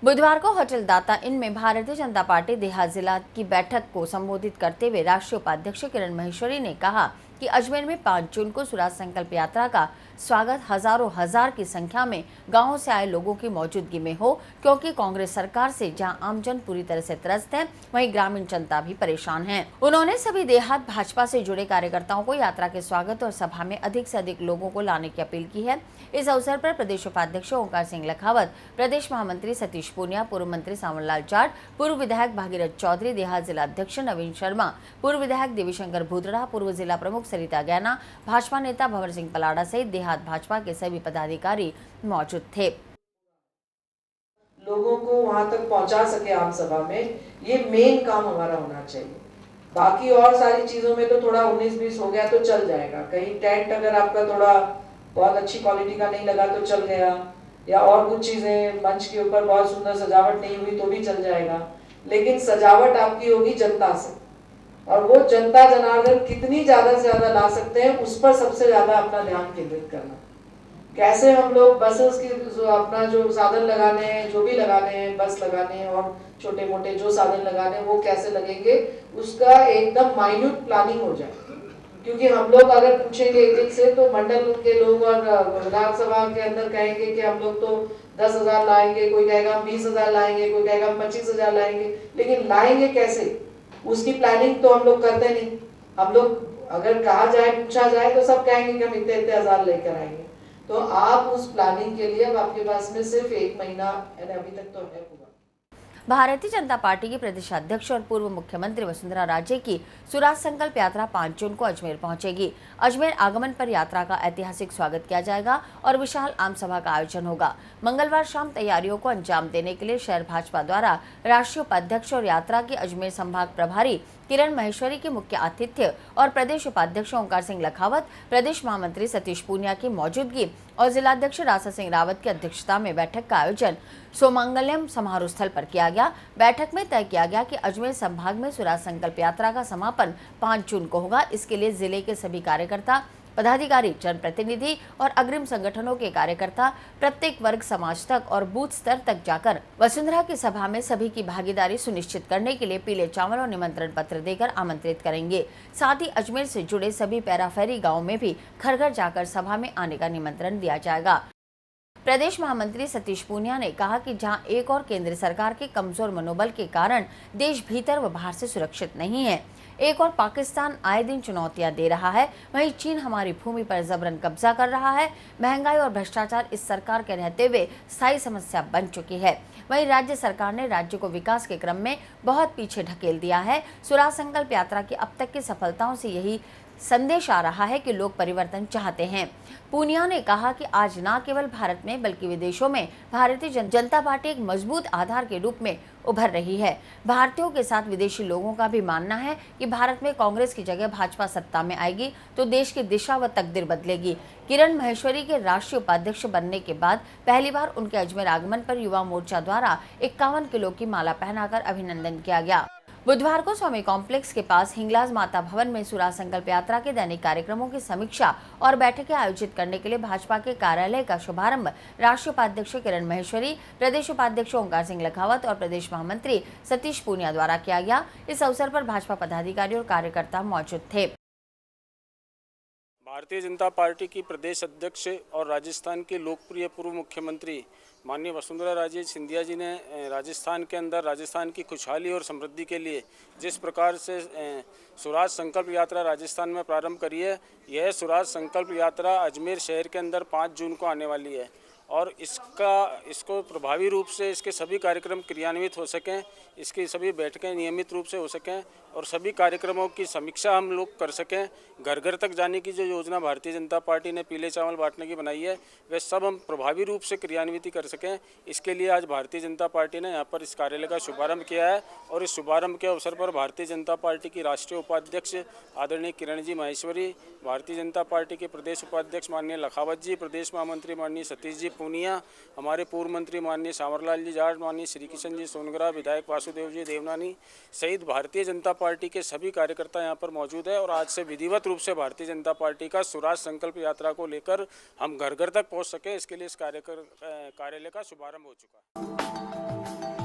बुधवार को होटल दाता इन में भारतीय जनता पार्टी देहात जिला की बैठक को संबोधित करते हुए राष्ट्रीय उपाध्यक्ष किरण माहेश्वरी ने कहा कि अजमेर में 5 जून को स्वराज संकल्प यात्रा का स्वागत हजारों हजार की संख्या में गांवों से आए लोगों की मौजूदगी में हो, क्योंकि कांग्रेस सरकार से जहां आमजन पूरी तरह से त्रस्त है, वहीं ग्रामीण जनता भी परेशान है। उन्होंने सभी देहात भाजपा से जुड़े कार्यकर्ताओं को यात्रा के स्वागत और सभा में अधिक से अधिक लोगों को लाने की अपील की है। इस अवसर पर प्रदेश उपाध्यक्ष ओंकार सिंह लखावत, प्रदेश महामंत्री सतीश पूनिया, पूर्व मंत्री सावनलाल जाट, पूर्व विधायक भागीरथ चौधरी, देहात जिला अध्यक्ष नवीन शर्मा, पूर्व विधायक देवीशंकर भूतड़ा, पूर्व जिला प्रमुख सरिता गैना, भाजपा नेता भंवर सिंह पलाड़ा सहित देहात भाजपा के सभी पदाधिकारी मौजूद थे। लोगों को वहां तक पहुंचा सके आम सभा में, ये मेन काम हमारा होना चाहिए। बाकी और सारी चीजों में तो थोड़ा 19-20 हो गया तो चल जाएगा। कहीं टेंट अगर आपका थोड़ा बहुत अच्छी क्वालिटी का नहीं लगा तो चल गया, या और कुछ चीजें मंच के ऊपर बहुत सुंदर सजावट नहीं हुई तो भी चल जाएगा। लेकिन सजावट आपकी होगी जनता से, और वो जनता जनार्दन कितनी ज्यादा से ज्यादा ला सकते हैं उस पर सबसे ज्यादा अपना ध्यान केंद्रित करना। कैसे हम लोग बसेस की अपना जो साधन लगाने हैं, जो भी लगाने हैं, बस लगाने हैं और छोटे मोटे जो साधन लगाने हैं वो कैसे लगेंगे, उसका एकदम माइन्यूट प्लानिंग हो जाए। क्योंकि हम लोग अगर पूछेंगे एक से तो मंडल के लोग और विधानसभा के अंदर कहेंगे कि हम लोग तो 10,000 लाएंगे, कोई कहेगा हम 20,000 लाएंगे, कोई कहेगा हम 25,000 लाएंगे, लेकिन लाएंगे कैसे, उसकी प्लानिंग तो हम लोग करते नहीं। हम लोग अगर कहा जाए, पूछा जाए तो सब कहेंगे कि हम इतने हजार लेकर आएंगे। तो आप उस प्लानिंग के लिए अब आपके पास में सिर्फ 1 महीना अभी तक तो है पूरा। भारतीय जनता पार्टी की प्रदेश अध्यक्ष और पूर्व मुख्यमंत्री वसुंधरा राजे की स्वराज संकल्प यात्रा 5 जून को अजमेर पहुंचेगी। अजमेर आगमन पर यात्रा का ऐतिहासिक स्वागत किया जाएगा और विशाल आम सभा का आयोजन होगा। मंगलवार शाम तैयारियों को अंजाम देने के लिए शहर भाजपा द्वारा राष्ट्रीय उपाध्यक्ष और यात्रा के अजमेर संभाग प्रभारी किरण माहेश्वरी के मुख्य आतिथ्य और प्रदेश उपाध्यक्ष ओंकार सिंह लखावत, प्रदेश महामंत्री सतीश पूनिया की मौजूदगी और जिलाध्यक्ष रासा सिंह रावत की अध्यक्षता में बैठक का आयोजन सोमंगलम समारोह स्थल पर किया गया। बैठक में तय किया गया कि अजमेर संभाग में स्वराज संकल्प यात्रा का समापन 5 जून को होगा। इसके लिए जिले के सभी कार्यकर्ता, पदाधिकारी, जनप्रतिनिधि और अग्रिम संगठनों के कार्यकर्ता प्रत्येक वर्ग, समाज तक और बूथ स्तर तक जाकर वसुंधरा की सभा में सभी की भागीदारी सुनिश्चित करने के लिए पीले चावल और निमंत्रण पत्र देकर आमंत्रित करेंगे। साथ ही अजमेर से जुड़े सभी पैराफेरी गाँव में भी घर घर जाकर सभा में आने का निमंत्रण दिया जाएगा। प्रदेश महामंत्री सतीश पूनिया ने कहा कि जहां एक और केंद्र सरकार के कमजोर मनोबल के कारण देश भीतर व बाहर से सुरक्षित नहीं है, एक और पाकिस्तान आए दिन चुनौतियां दे रहा है, वहीं चीन हमारी भूमि पर जबरन कब्जा कर रहा है। महंगाई और भ्रष्टाचार इस सरकार के रहते हुए स्थायी समस्या बन चुकी है। वहीं राज्य सरकार ने राज्य को विकास के क्रम में बहुत पीछे ढकेल दिया है। स्वराज संकल्प यात्रा की अब तक की सफलताओं से यही संदेश आ रहा है कि लोग परिवर्तन चाहते हैं। पूनिया ने कहा कि आज न केवल भारत में बल्कि विदेशों में भारतीय जनता पार्टी एक मजबूत आधार के रूप में उभर रही है। भारतीयों के साथ विदेशी लोगों का भी मानना है कि भारत में कांग्रेस की जगह भाजपा सत्ता में आएगी तो देश की दिशा व तकदीर बदलेगी। किरण माहेश्वरी के राष्ट्रीय उपाध्यक्ष बनने के बाद पहली बार उनके अजमेर आगमन पर युवा मोर्चा द्वारा 51 किलो की माला पहनाकर अभिनंदन किया गया। बुधवार को स्वामी कॉम्प्लेक्स के पास हिंगलाज माता भवन में स्वराज संकल्प यात्रा के दैनिक कार्यक्रमों की समीक्षा और बैठकें आयोजित करने के लिए भाजपा के कार्यालय का शुभारंभ राष्ट्रीय उपाध्यक्ष किरण माहेश्वरी, प्रदेश उपाध्यक्ष ओंकार सिंह लखावत और प्रदेश महामंत्री सतीश पूनिया द्वारा किया गया। इस अवसर पर भाजपा पदाधिकारी और कार्यकर्ता मौजूद थे। भारतीय जनता पार्टी की प्रदेश अध्यक्ष और राजस्थान के लोकप्रिय पूर्व मुख्यमंत्री माननीय वसुंधरा राजे सिंधिया जी ने राजस्थान के अंदर राजस्थान की खुशहाली और समृद्धि के लिए जिस प्रकार से स्वराज संकल्प यात्रा राजस्थान में प्रारंभ करी है, यह स्वराज संकल्प यात्रा अजमेर शहर के अंदर 5 जून को आने वाली है और इसको प्रभावी रूप से इसके सभी कार्यक्रम क्रियान्वित हो सकें, इसकी सभी बैठकें नियमित रूप से हो सकें और सभी कार्यक्रमों की समीक्षा हम लोग कर सकें। घर घर तक जाने की जो योजना भारतीय जनता पार्टी ने पीले चावल बांटने की बनाई है, वह सब हम प्रभावी रूप से क्रियान्वित कर सकें। इसके लिए आज भारतीय जनता पार्टी ने यहाँ पर इस कार्यालय का शुभारंभ किया है और इस शुभारंभ के अवसर पर भारतीय जनता पार्टी की राष्ट्रीय उपाध्यक्ष आदरणीय किरण जी माहेश्वरी, भारतीय जनता पार्टी के प्रदेश उपाध्यक्ष माननीय लखावत जी, प्रदेश महामंत्री माननीय सतीश जी पूनिया, हमारे पूर्व मंत्री माननीय सांवरलाल जी जाट, माननीय श्री किशन जी सोनगरा, विधायक वासुदेव जी देवनानी सहित भारतीय जनता पार्टी के सभी कार्यकर्ता यहाँ पर मौजूद है। और आज से विधिवत रूप से भारतीय जनता पार्टी का स्वराज संकल्प यात्रा को लेकर हम घर घर तक पहुँच सके, इसके लिए इस कार्यालय का शुभारंभ हो चुका है।